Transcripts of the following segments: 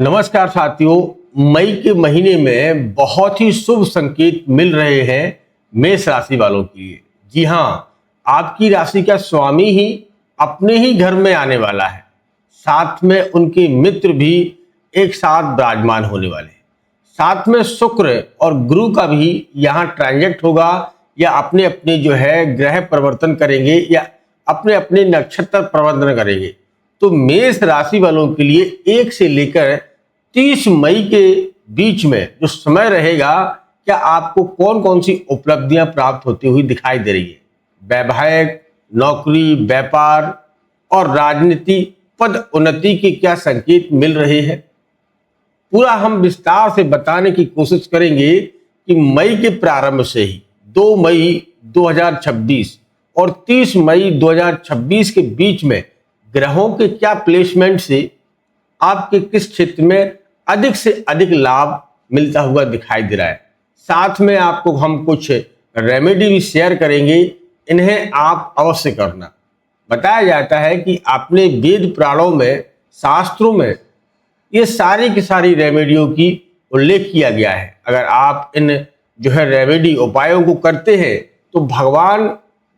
नमस्कार साथियों, मई के महीने में बहुत ही शुभ संकेत मिल रहे हैं मेष राशि वालों के लिए। जी हाँ, आपकी राशि का स्वामी ही अपने ही घर में आने वाला है। साथ में उनके मित्र भी एक साथ विराजमान होने वाले हैं। साथ में शुक्र और गुरु का भी यहाँ ट्रांजेक्ट होगा या अपने अपने ग्रह परिवर्तन करेंगे या अपने अपने नक्षत्र परिवर्तन करेंगे। तो मेष राशि वालों के लिए 1 से लेकर 30 मई के बीच में जो समय रहेगा, क्या आपको कौन कौन सी उपलब्धियां प्राप्त होती हुई दिखाई दे रही है। वैवाहिक, नौकरी, व्यापार और राजनीति पद उन्नति के क्या संकेत मिल रहे हैं, पूरा हम विस्तार से बताने की कोशिश करेंगे कि मई के प्रारंभ से ही 2 मई 2026 और 30 मई 2026 के बीच में ग्रहों के क्या प्लेसमेंट से आपके किस क्षेत्र में अधिक से अधिक लाभ मिलता हुआ दिखाई दे रहा है। साथ में आपको हम कुछ रेमेडी भी शेयर करेंगे, इन्हें आप अवश्य करना। बताया जाता है कि अपने वेद पुराणों में, शास्त्रों में ये सारी की सारी रेमेडियों की उल्लेख किया गया है। अगर आप इन रेमेडी उपायों को करते हैं तो भगवान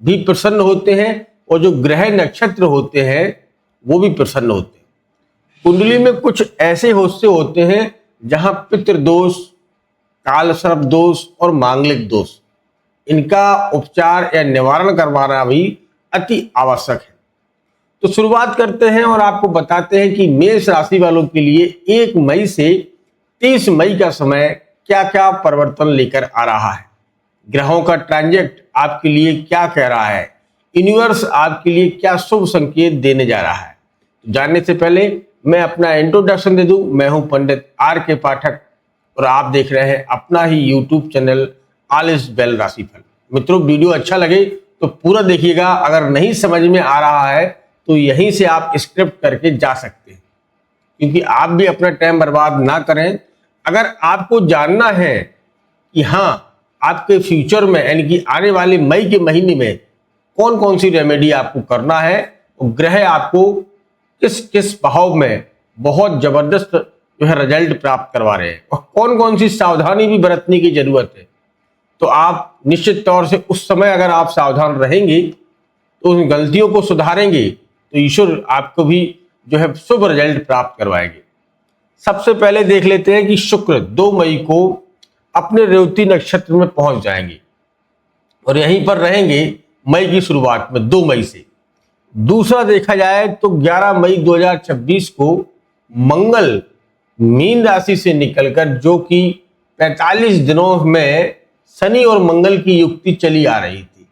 भी प्रसन्न होते हैं और जो ग्रह नक्षत्र होते हैं वो भी प्रसन्न होते हैं। कुंडली में कुछ ऐसे हिस्से होते हैं जहां पितृदोष, काल सर्प दोष और मांगलिक दोष, इनका उपचार या निवारण करवाना भी अति आवश्यक है। तो शुरुआत करते हैं और आपको बताते हैं कि मेष राशि वालों के लिए 1 मई से 30 मई का समय क्या क्या परिवर्तन लेकर आ रहा है। ग्रहों का ट्रांजेक्ट आपके लिए क्या कह रहा है, यूनिवर्स आपके लिए क्या शुभ संकेत देने जा रहा है। तो जानने से पहले मैं अपना इंट्रोडक्शन दे दूं। मैं हूं पंडित आर के पाठक और आप देख रहे हैं अपना ही YouTube channel all is well राशिफल। मित्रों, वीडियो अच्छा लगे तो पूरा देखिएगा। अगर नहीं समझ में आ रहा है तो यहीं से आप स्क्रिप्ट करके जा सकते हैं, क्योंकि आप भी अपना टाइम बर्बाद ना करें। अगर आपको जानना है कि हाँ, आपके फ्यूचर में यानी कि आने वाले मई के महीने में कौन कौन सी रेमेडी आपको करना है और ग्रह आपको किस किस भाव में बहुत जबरदस्त रिजल्ट प्राप्त करवा रहे हैं और कौन कौन सी सावधानी भी बरतने की जरूरत है, तो आप निश्चित तौर से उस समय अगर आप सावधान रहेंगे तो उन गलतियों को सुधारेंगे तो ईश्वर आपको भी शुभ रिजल्ट प्राप्त करवाएंगे। सबसे पहले देख लेते हैं कि शुक्र 2 मई को अपने रेवती नक्षत्र में पहुंच जाएंगे और यहीं पर रहेंगे मई की शुरुआत में 2 मई से। दूसरा देखा जाए तो 11 मई 2026 को मंगल मीन राशि से निकलकर, जो कि 45 दिनों में शनि और मंगल की युक्ति चली आ रही थी,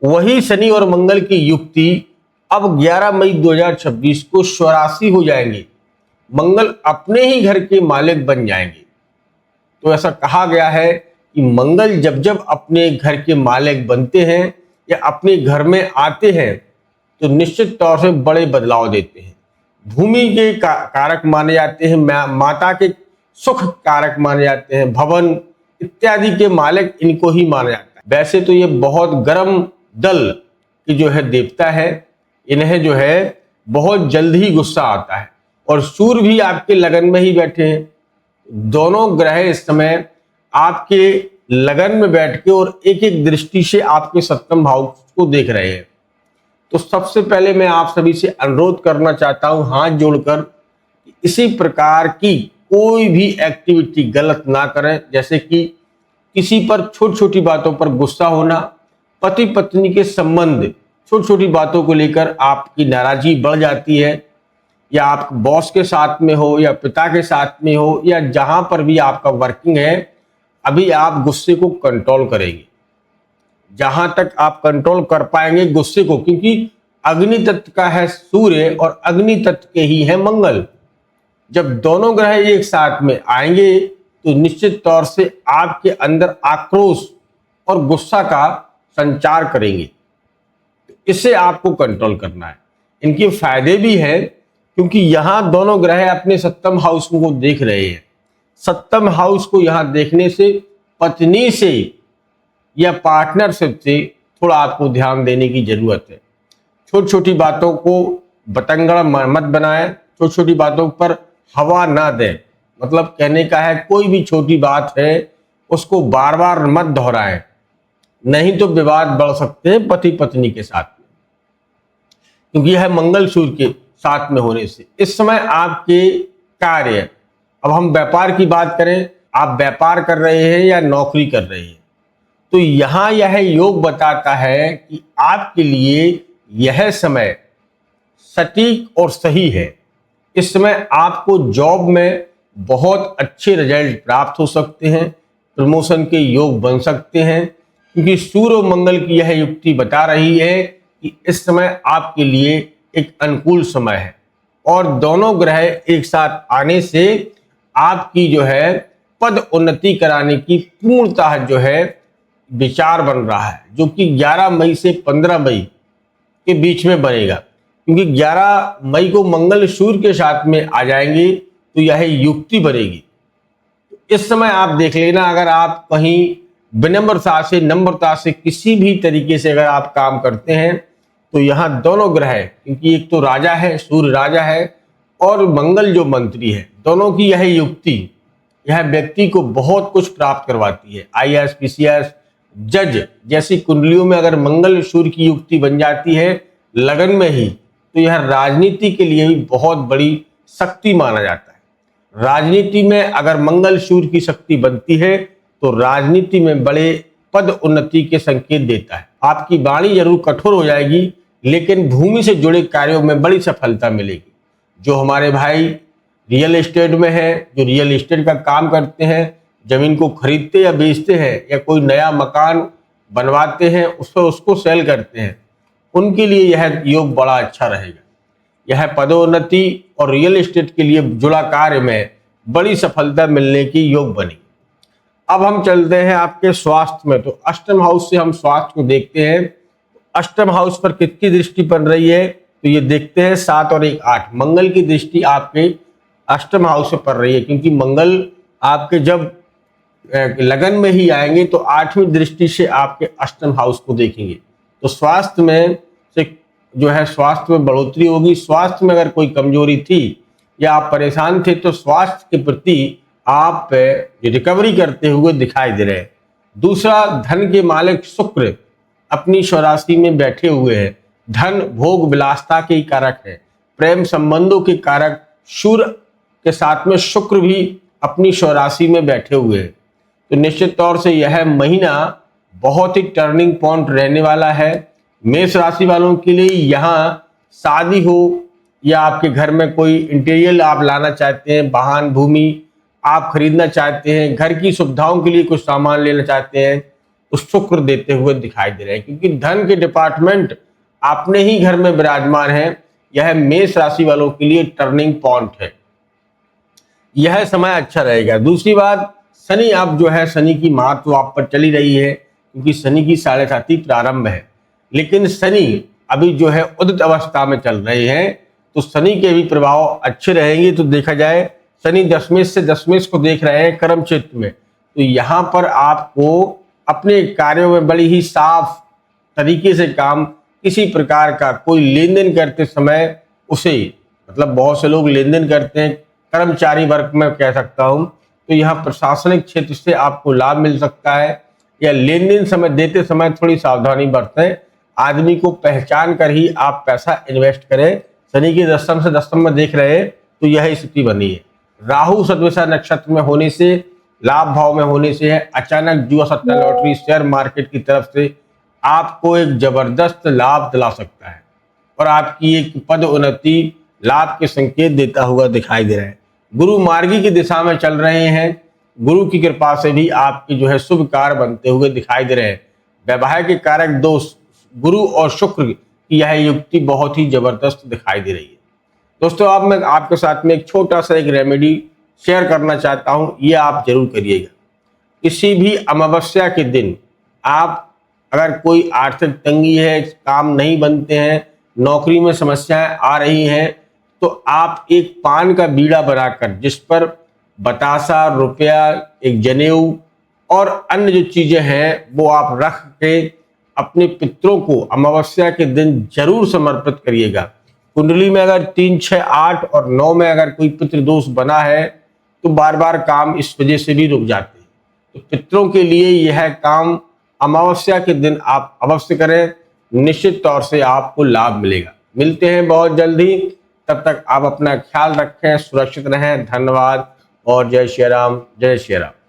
वही शनि और मंगल की युक्ति अब 11 मई 2026 को स्वराशि हो जाएंगे। मंगल अपने ही घर के मालिक बन जाएंगे। तो ऐसा कहा गया है कि मंगल जब जब अपने घर के मालिक बनते हैं या अपने घर में आते हैं तो निश्चित तौर से बड़े बदलाव देते हैं। भूमि के कारक माने जाते हैं, माता के सुख कारक माने जाते हैं, भवन इत्यादि के मालिक इनको ही माना जाता है। वैसे तो ये बहुत गर्म दल की देवता है, इन्हें बहुत जल्द ही गुस्सा आता है और सूर्य भी आपके लगन में ही बैठे हैं। दोनों ग्रह इस समय आपके लगन में बैठ के और एक एक दृष्टि से आपके सप्तम भाव को देख रहे हैं। तो सबसे पहले मैं आप सभी से अनुरोध करना चाहता हूं, हाथ जोड़कर, इसी प्रकार की कोई भी एक्टिविटी गलत ना करें। जैसे कि किसी पर छोटी छोटी बातों पर गुस्सा होना, पति पत्नी के संबंध छोटी छोटी बातों को लेकर आपकी नाराजगी बढ़ जाती है, या आप बॉस के साथ में हो या पिता के साथ में हो या जहां पर भी आपका वर्किंग है, अभी आप गुस्से को कंट्रोल करेंगे। जहां तक आप कंट्रोल कर पाएंगे गुस्से को, क्योंकि अग्नि तत्व का है सूर्य और अग्नि तत्व के ही है मंगल। जब दोनों ग्रह एक साथ में आएंगे तो निश्चित तौर से आपके अंदर आक्रोश और गुस्सा का संचार करेंगे। तो इसे आपको कंट्रोल करना है। इनके फायदे भी हैं, क्योंकि यहां दोनों ग्रह अपने सप्तम हाउस को देख रहे हैं। सप्तम हाउस को यहां देखने से पत्नी से या पार्टनरशिप से थोड़ा आपको ध्यान देने की जरूरत है। छोटी छोटी बातों को बतंगड़ मत बनाएं, छोटी छोटी बातों पर हवा ना दें। मतलब कहने का है कोई भी छोटी बात है उसको बार बार मत दोहराएं, नहीं तो विवाद बढ़ सकते हैं पति पत्नी के साथ में, क्योंकि यह मंगल सूर्य के साथ में होने से इस समय आपके कार्य, अब हम व्यापार की बात करें, आप व्यापार कर रहे हैं या नौकरी कर रहे हैं, तो यहां यह योग बताता है कि आपके लिए यह समय सटीक और सही है। इस समय आपको जॉब में बहुत अच्छे रिजल्ट प्राप्त हो सकते हैं, प्रमोशन के योग बन सकते हैं, क्योंकि सूर्य और मंगल की यह युक्ति बता रही है कि इस समय आपके लिए एक अनुकूल समय है और दोनों ग्रह एक साथ आने से आपकी जो है पद उन्नति कराने की पूर्णतः जो है विचार बन रहा है, जो कि 11 मई से 15 मई के बीच में बनेगा, क्योंकि 11 मई को मंगल सूर्य के साथ में आ जाएंगे तो यह युक्ति बनेगी। इस समय आप देख लेना, अगर आप कहीं विनम्रता से नम्रता से किसी भी तरीके से अगर आप काम करते हैं तो यहाँ दोनों ग्रह, क्योंकि एक तो राजा है, सूर्य राजा है और मंगल जो मंत्री है, दोनों की यह युक्ति यह व्यक्ति को बहुत कुछ प्राप्त करवाती है। IAS PCS जज जैसी कुंडलियों में अगर मंगल सूर्य की युक्ति बन जाती है लगन में ही, तो यह राजनीति के लिए भी बहुत बड़ी शक्ति माना जाता है। राजनीति में अगर मंगल सूर्य की शक्ति बनती है तो राजनीति में बड़े पद उन्नति के संकेत देता है। आपकी वाणी जरूर कठोर हो जाएगी, लेकिन भूमि से जुड़े कार्यों में बड़ी सफलता मिलेगी। जो हमारे भाई रियल एस्टेट में है, जो रियल एस्टेट का काम करते हैं, जमीन को खरीदते या बेचते हैं या कोई नया मकान बनवाते हैं उसको सेल करते हैं, उनके लिए यह योग बड़ा अच्छा रहेगा। यह पदोन्नति और रियल एस्टेट के लिए जुड़ा कार्य में बड़ी सफलता मिलने की योग बनी। अब हम चलते हैं आपके स्वास्थ्य में, तो अष्टम हाउस से हम स्वास्थ्य को देखते हैं। अष्टम हाउस पर किसकी दृष्टि पड़ रही है, तो ये देखते हैं 7 और 1 8, मंगल की दृष्टि आपके अष्टम हाउस से पड़ रही है, क्योंकि मंगल आपके जब लगन में ही आएंगे तो 8वीं दृष्टि से आपके अष्टम हाउस को देखेंगे। तो स्वास्थ्य में से जो है स्वास्थ्य में बढ़ोतरी होगी। स्वास्थ्य में अगर कोई कमजोरी थी या आप परेशान थे तो स्वास्थ्य के प्रति आप रिकवरी करते हुए दिखाई दे रहे हैं। दूसरा, धन के मालिक शुक्र अपनी स्वराशि में बैठे हुए हैं। धन भोग विलासता के कारक है, प्रेम संबंधों के कारक सूर्य के साथ में शुक्र भी अपनी स्वराशि में बैठे हुए हैं। तो निश्चित तौर से यह महीना बहुत ही टर्निंग पॉइंट रहने वाला है। मेष राशि वालों के लिए यहाँ शादी हो या आपके घर में कोई इंटीरियर आप लाना चाहते हैं, वाहन भूमि आप खरीदना चाहते हैं, घर की सुविधाओं के लिए कुछ सामान लेना चाहते हैं, तो शुक्र देते हुए दिखाई दे रहे हैं, क्योंकि धन के डिपार्टमेंट अपने ही घर में विराजमान है। यह मेष राशि वालों के लिए टर्निंग पॉइंट है, यह समय अच्छा रहेगा। दूसरी बात, शनि अब जो है शनि की मार तो आप पर चली रही है, क्योंकि शनि की 7.5 प्रारंभ है, लेकिन शनि अभी जो है उदित अवस्था में चल रहे हैं, तो शनि के भी प्रभाव अच्छे रहेंगे। तो देखा जाए शनि दशमेश से दशमेश को देख रहे हैं कर्म क्षेत्र में, तो यहाँ पर आपको अपने कार्यों में बड़ी ही साफ तरीके से काम, किसी प्रकार का कोई लेन देन करते समय उसे, मतलब बहुत से लोग लेन देन करते हैं कर्मचारी वर्ग में कह सकता हूँ, तो यहाँ प्रशासनिक क्षेत्र से आपको लाभ मिल सकता है। या लेन देन समय देते समय थोड़ी सावधानी बरतें, आदमी को पहचान कर ही आप पैसा इन्वेस्ट करें। शनि के दशम से दशम में देख रहे हैं तो यह स्थिति बनी है। राहु सद्विषा नक्षत्र में होने से, लाभ भाव में होने से है, अचानक जुआ सट्टा लॉटरी शेयर मार्केट की तरफ से आपको एक जबरदस्त लाभ दिला सकता है और आपकी एक पद उन्नति लाभ के संकेत देता हुआ दिखाई दे रहा है। गुरु मार्गी की दिशा में चल रहे हैं, गुरु की कृपा से भी आपकी जो है शुभ कार्य बनते हुए दिखाई दे रहे हैं। वैवाहिक के कारक दोस्त गुरु और शुक्र की यह युक्ति बहुत ही जबरदस्त दिखाई दे रही है। दोस्तों, अब मैं आपके साथ में एक छोटा सा एक रेमेडी शेयर करना चाहता हूं, ये आप जरूर करिएगा। किसी भी अमावस्या के दिन आप, अगर कोई आर्थिक तंगी है, काम नहीं बनते हैं, नौकरी में समस्याएं आ रही हैं, तो आप एक पान का बीड़ा बनाकर जिस पर बतासा, रुपया, एक जनेऊ और अन्य जो चीजें हैं वो आप रख के अपने पितरों को अमावस्या के दिन जरूर समर्पित करिएगा। कुंडली में अगर 3, 6, 8 और 9 में अगर कोई पितृ दोष बना है तो बार बार काम इस वजह से भी रुक जाते हैं। तो पितरों के लिए यह काम अमावस्या के दिन आप अवश्य करें, निश्चित तौर से आपको लाभ मिलेगा। मिलते हैं बहुत जल्दी, तब तक आप अपना ख्याल रखें, सुरक्षित रहें। धन्यवाद और जय श्री राम, जय श्री राम।